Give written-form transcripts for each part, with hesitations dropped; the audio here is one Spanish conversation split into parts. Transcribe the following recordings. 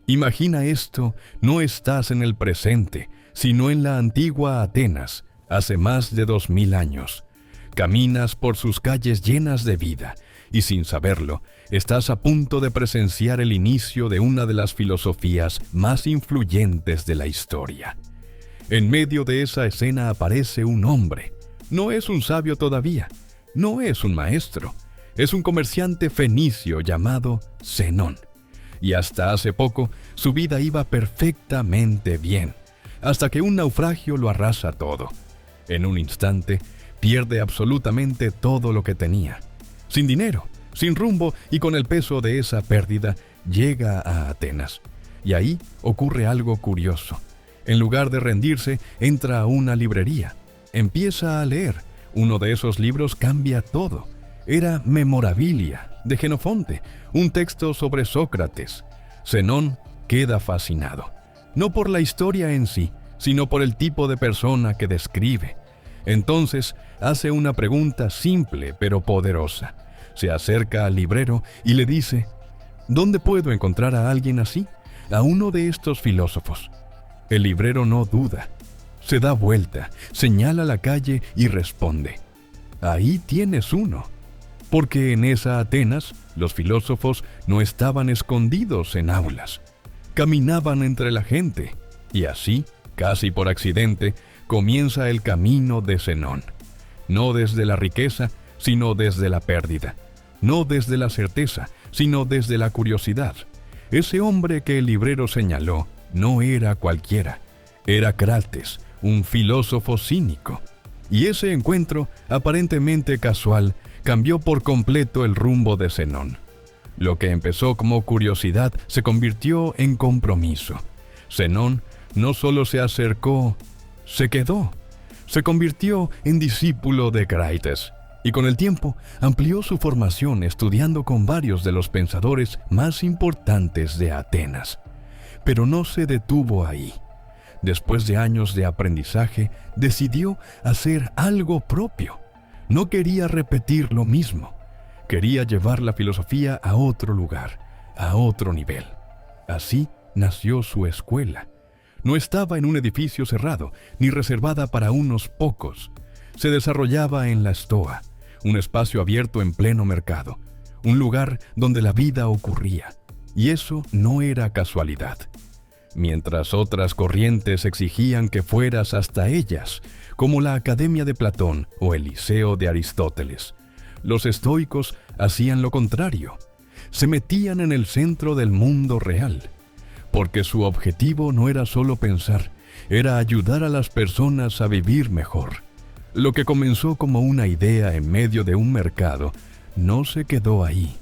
Imagina esto, no estás en el presente, sino en la antigua Atenas, hace más de 2000 años. Caminas por sus calles llenas de vida, y sin saberlo, estás a punto de presenciar el inicio de una de las filosofías más influyentes de la historia. En medio de esa escena aparece un hombre. No es un sabio todavía, no es un maestro, es un comerciante fenicio llamado Zenón. Y hasta hace poco, su vida iba perfectamente bien, hasta que un naufragio lo arrasa todo. En un instante, pierde absolutamente todo lo que tenía. Sin dinero, sin rumbo y con el peso de esa pérdida, llega a Atenas. Y ahí ocurre algo curioso. En lugar de rendirse, entra a una librería. Empieza a leer. Uno de esos libros cambia todo. Era Memorabilia, de Jenofonte, un texto sobre Sócrates. Zenón queda fascinado, no por la historia en sí, sino por el tipo de persona que describe. Entonces hace una pregunta simple pero poderosa. Se acerca al librero y le dice: ¿dónde puedo encontrar a alguien así? A uno de estos filósofos. El librero no duda. Se da vuelta, señala la calle y responde: ahí tienes uno. Porque en esa Atenas, los filósofos no estaban escondidos en aulas. Caminaban entre la gente, y así, casi por accidente, comienza el camino de Zenón. No desde la riqueza, sino desde la pérdida. No desde la certeza, sino desde la curiosidad. Ese hombre que el librero señaló no era cualquiera. Era Crates, un filósofo cínico. Y ese encuentro, aparentemente casual, cambió por completo el rumbo de Zenón. Lo que empezó como curiosidad se convirtió en compromiso. Zenón no solo se acercó, se quedó. Se convirtió en discípulo de Crates y con el tiempo amplió su formación estudiando con varios de los pensadores más importantes de Atenas. Pero no se detuvo ahí. Después de años de aprendizaje, decidió hacer algo propio. No quería repetir lo mismo. Quería llevar la filosofía a otro lugar, a otro nivel. Así nació su escuela. No estaba en un edificio cerrado, ni reservada para unos pocos. Se desarrollaba en la Stoa, un espacio abierto en pleno mercado, un lugar donde la vida ocurría. Y eso no era casualidad. Mientras otras corrientes exigían que fueras hasta ellas, como la Academia de Platón o el Liceo de Aristóteles, los estoicos hacían lo contrario. Se metían en el centro del mundo real, porque su objetivo no era solo pensar, era ayudar a las personas a vivir mejor. Lo que comenzó como una idea en medio de un mercado, no se quedó ahí.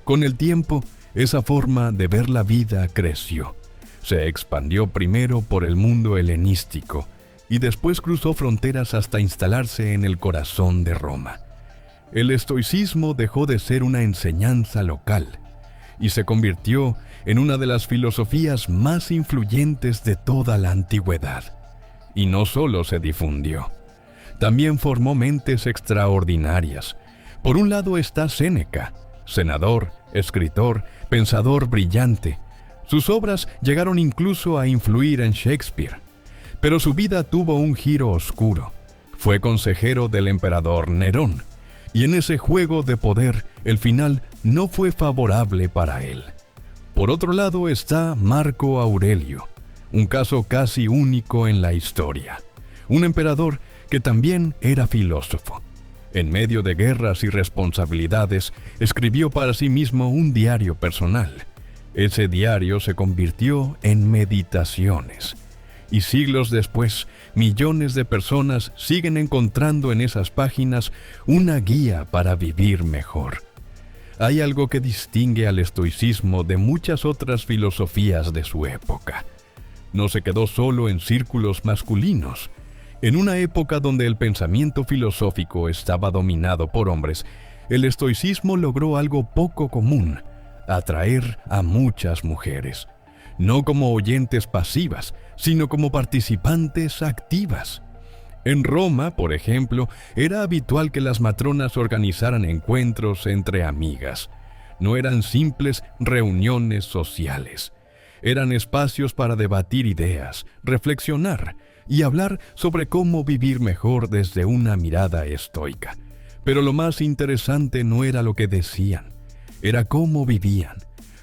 Con el tiempo, esa forma de ver la vida creció. Se expandió primero por el mundo helenístico y después cruzó fronteras hasta instalarse en el corazón de Roma. El estoicismo dejó de ser una enseñanza local y se convirtió en una de las filosofías más influyentes de toda la antigüedad. Y no solo se difundió, también formó mentes extraordinarias. Por un lado está Séneca, senador, escritor, pensador brillante. Sus obras llegaron incluso a influir en Shakespeare. Pero su vida tuvo un giro oscuro. Fue consejero del emperador Nerón, y en ese juego de poder, el final no fue favorable para él. Por otro lado está Marco Aurelio, un caso casi único en la historia. Un emperador que también era filósofo. En medio de guerras y responsabilidades, escribió para sí mismo un diario personal. Ese diario se convirtió en Meditaciones. Y siglos después, millones de personas siguen encontrando en esas páginas una guía para vivir mejor. Hay algo que distingue al estoicismo de muchas otras filosofías de su época. No se quedó solo en círculos masculinos. En una época donde el pensamiento filosófico estaba dominado por hombres, el estoicismo logró algo poco común: atraer a muchas mujeres. No como oyentes pasivas, sino como participantes activas. En Roma, por ejemplo, era habitual que las matronas organizaran encuentros entre amigas. No eran simples reuniones sociales. Eran espacios para debatir ideas, reflexionar y hablar sobre cómo vivir mejor desde una mirada estoica. Pero lo más interesante no era lo que decían, era cómo vivían.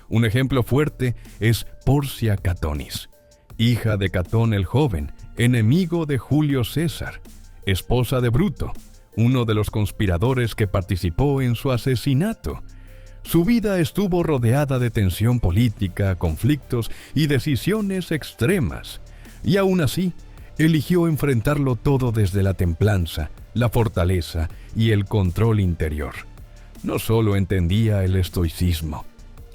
Un ejemplo fuerte es Porcia Catonis, hija de Catón el Joven, enemigo de Julio César, esposa de Bruto, uno de los conspiradores que participó en su asesinato. Su vida estuvo rodeada de tensión política, conflictos y decisiones extremas, y aún así, eligió enfrentarlo todo desde la templanza, la fortaleza y el control interior. No solo entendía el estoicismo,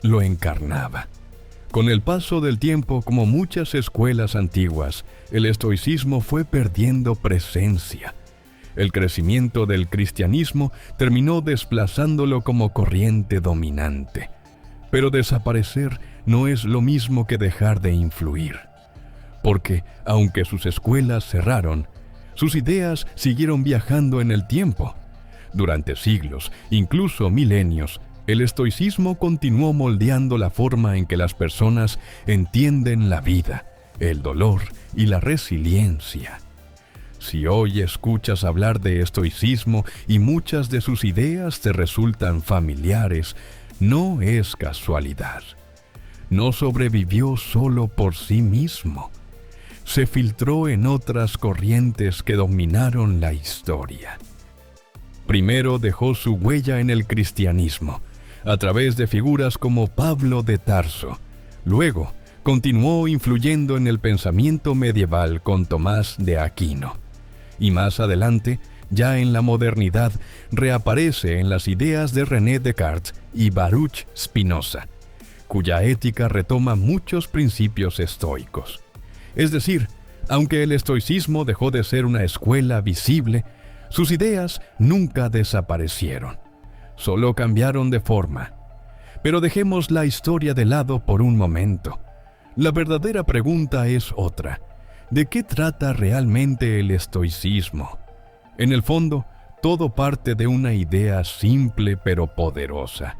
lo encarnaba. Con el paso del tiempo, como muchas escuelas antiguas, el estoicismo fue perdiendo presencia. El crecimiento del cristianismo terminó desplazándolo como corriente dominante. Pero desaparecer no es lo mismo que dejar de influir. Porque, aunque sus escuelas cerraron, sus ideas siguieron viajando en el tiempo. Durante siglos, incluso milenios, el estoicismo continuó moldeando la forma en que las personas entienden la vida, el dolor y la resiliencia. Si hoy escuchas hablar de estoicismo y muchas de sus ideas te resultan familiares, no es casualidad. No sobrevivió solo por sí mismo. Se filtró en otras corrientes que dominaron la historia. Primero dejó su huella en el cristianismo, a través de figuras como Pablo de Tarso. Luego, continuó influyendo en el pensamiento medieval con Tomás de Aquino. Y más adelante, ya en la modernidad, reaparece en las ideas de René Descartes y Baruch Spinoza, cuya ética retoma muchos principios estoicos. Es decir, aunque el estoicismo dejó de ser una escuela visible, sus ideas nunca desaparecieron, solo cambiaron de forma. Pero dejemos la historia de lado por un momento. La verdadera pregunta es otra. ¿De qué trata realmente el estoicismo? En el fondo, todo parte de una idea simple pero poderosa: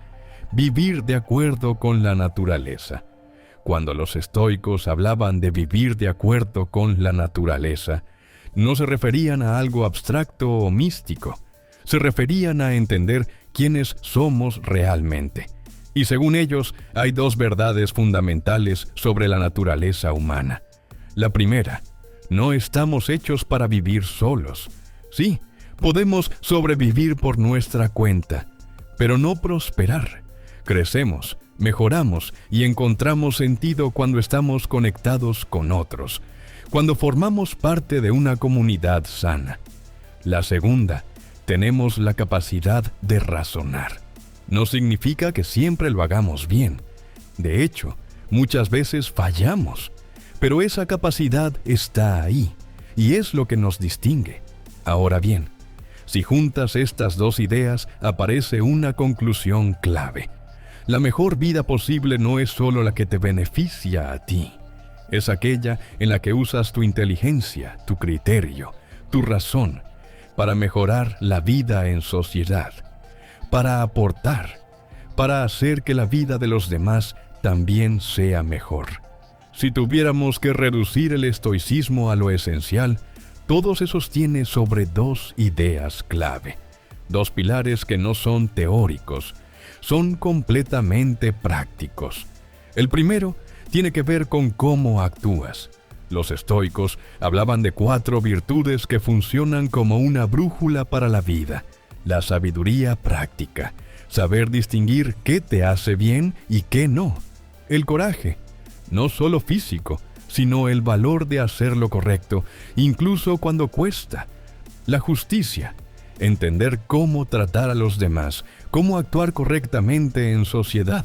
vivir de acuerdo con la naturaleza. Cuando los estoicos hablaban de vivir de acuerdo con la naturaleza, no se referían a algo abstracto o místico. Se referían a entender quiénes somos realmente. Y según ellos, hay dos verdades fundamentales sobre la naturaleza humana. La primera, no estamos hechos para vivir solos. Sí, podemos sobrevivir por nuestra cuenta, pero no prosperar. Crecemos, mejoramos y encontramos sentido cuando estamos conectados con otros, cuando formamos parte de una comunidad sana. La segunda, tenemos la capacidad de razonar. No significa que siempre lo hagamos bien. De hecho, muchas veces fallamos. Pero esa capacidad está ahí, y es lo que nos distingue. Ahora bien, si juntas estas dos ideas, aparece una conclusión clave. La mejor vida posible no es solo la que te beneficia a ti. Es aquella en la que usas tu inteligencia, tu criterio, tu razón, para mejorar la vida en sociedad, para aportar, para hacer que la vida de los demás también sea mejor. Si tuviéramos que reducir el estoicismo a lo esencial, todo se sostiene sobre dos ideas clave, dos pilares que no son teóricos, son completamente prácticos. El primero tiene que ver con cómo actúas. Los estoicos hablaban de 4 virtudes que funcionan como una brújula para la vida: la sabiduría práctica, saber distinguir qué te hace bien y qué no; el coraje, no solo físico, sino el valor de hacer lo correcto, incluso cuando cuesta; la justicia, entender cómo tratar a los demás, cómo actuar correctamente en sociedad;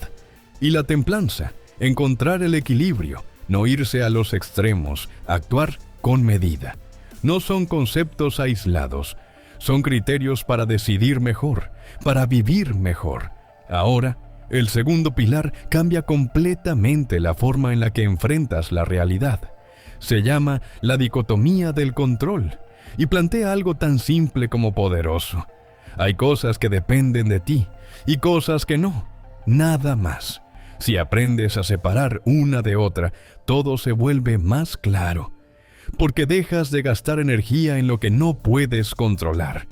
y la templanza, encontrar el equilibrio, no irse a los extremos, actuar con medida. No son conceptos aislados, son criterios para decidir mejor, para vivir mejor. Ahora, el segundo pilar cambia completamente la forma en la que enfrentas la realidad. Se llama la dicotomía del control y plantea algo tan simple como poderoso. Hay cosas que dependen de ti y cosas que no, nada más. Si aprendes a separar una de otra, todo se vuelve más claro, porque dejas de gastar energía en lo que no puedes controlar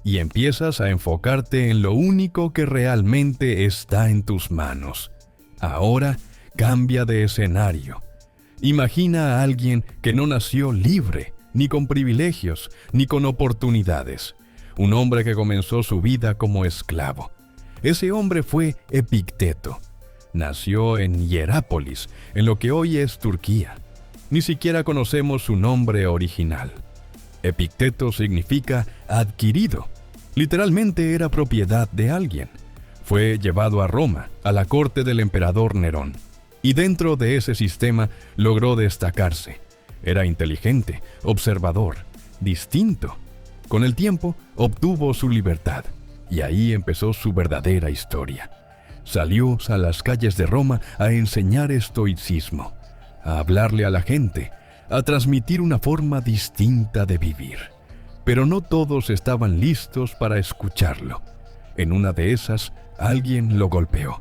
y empiezas a enfocarte en lo único que realmente está en tus manos. Ahora cambia de escenario. Imagina a alguien que no nació libre, ni con privilegios, ni con oportunidades. Un hombre que comenzó su vida como esclavo. Ese hombre fue Epicteto. Nació en Hierápolis, en lo que hoy es Turquía. Ni siquiera conocemos su nombre original. Epicteto significa adquirido. Literalmente era propiedad de alguien. Fue llevado a Roma, a la corte del emperador Nerón. Y dentro de ese sistema logró destacarse. Era inteligente, observador, distinto. Con el tiempo obtuvo su libertad. Y ahí empezó su verdadera historia. Salió a las calles de Roma a enseñar estoicismo, a hablarle a la gente, a transmitir una forma distinta de vivir. Pero no todos estaban listos para escucharlo. En una de esas, alguien lo golpeó.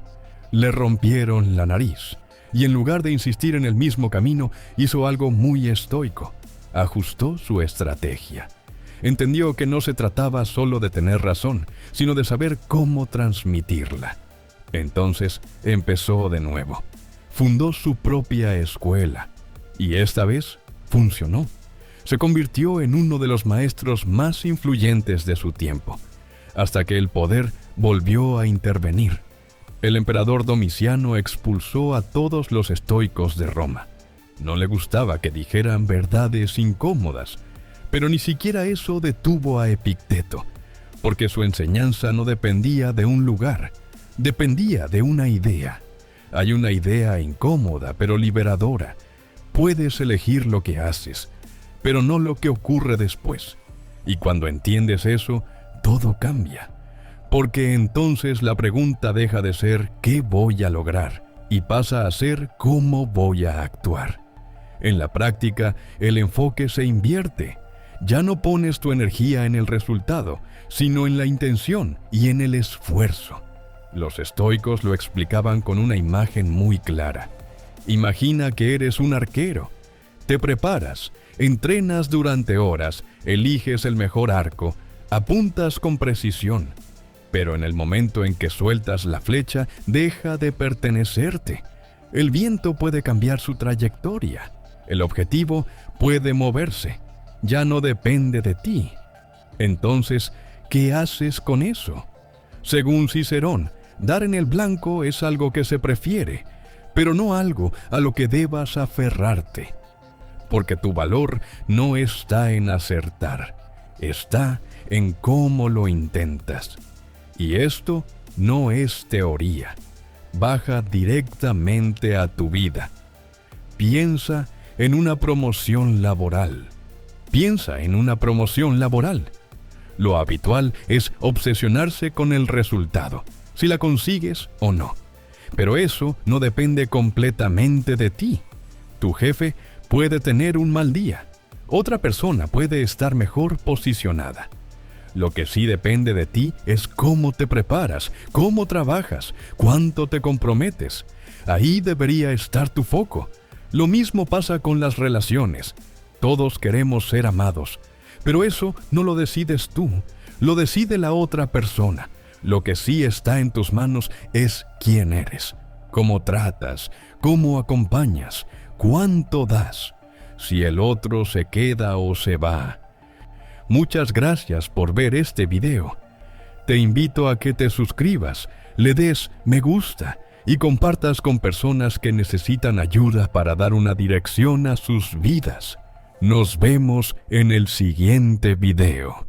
Le rompieron la nariz, y en lugar de insistir en el mismo camino, hizo algo muy estoico. Ajustó su estrategia. Entendió que no se trataba solo de tener razón, sino de saber cómo transmitirla. Entonces empezó de nuevo. Fundó su propia escuela. Y esta vez funcionó. Se convirtió en uno de los maestros más influyentes de su tiempo, hasta que el poder volvió a intervenir. El emperador Domiciano expulsó a todos los estoicos de Roma. No le gustaba que dijeran verdades incómodas, pero ni siquiera eso detuvo a Epicteto, porque su enseñanza no dependía de un lugar, dependía de una idea. Hay una idea incómoda, pero liberadora. Puedes elegir lo que haces, pero no lo que ocurre después. Y cuando entiendes eso, todo cambia. Porque entonces la pregunta deja de ser ¿qué voy a lograr? Y pasa a ser ¿cómo voy a actuar? En la práctica, el enfoque se invierte. Ya no pones tu energía en el resultado, sino en la intención y en el esfuerzo. Los estoicos lo explicaban con una imagen muy clara. Imagina que eres un arquero. Te preparas, entrenas durante horas, eliges el mejor arco, apuntas con precisión. Pero en el momento en que sueltas la flecha, deja de pertenecerte. El viento puede cambiar su trayectoria. El objetivo puede moverse. Ya no depende de ti. Entonces, ¿qué haces con eso? Según Cicerón, dar en el blanco es algo que se prefiere, pero no algo a lo que debas aferrarte. Porque tu valor no está en acertar, está en cómo lo intentas. Y esto no es teoría. Baja directamente a tu vida. Piensa en una promoción laboral. Piensa en una promoción laboral. Lo habitual es obsesionarse con el resultado, si la consigues o no. Pero eso no depende completamente de ti. Tu jefe puede tener un mal día. Otra persona puede estar mejor posicionada. Lo que sí depende de ti es cómo te preparas, cómo trabajas, cuánto te comprometes. Ahí debería estar tu foco. Lo mismo pasa con las relaciones. Todos queremos ser amados, pero eso no lo decides tú, lo decide la otra persona. Lo que sí está en tus manos es quién eres, cómo tratas, cómo acompañas, cuánto das, si el otro se queda o se va. Muchas gracias por ver este video. Te invito a que te suscribas, le des me gusta y compartas con personas que necesitan ayuda para dar una dirección a sus vidas. Nos vemos en el siguiente video.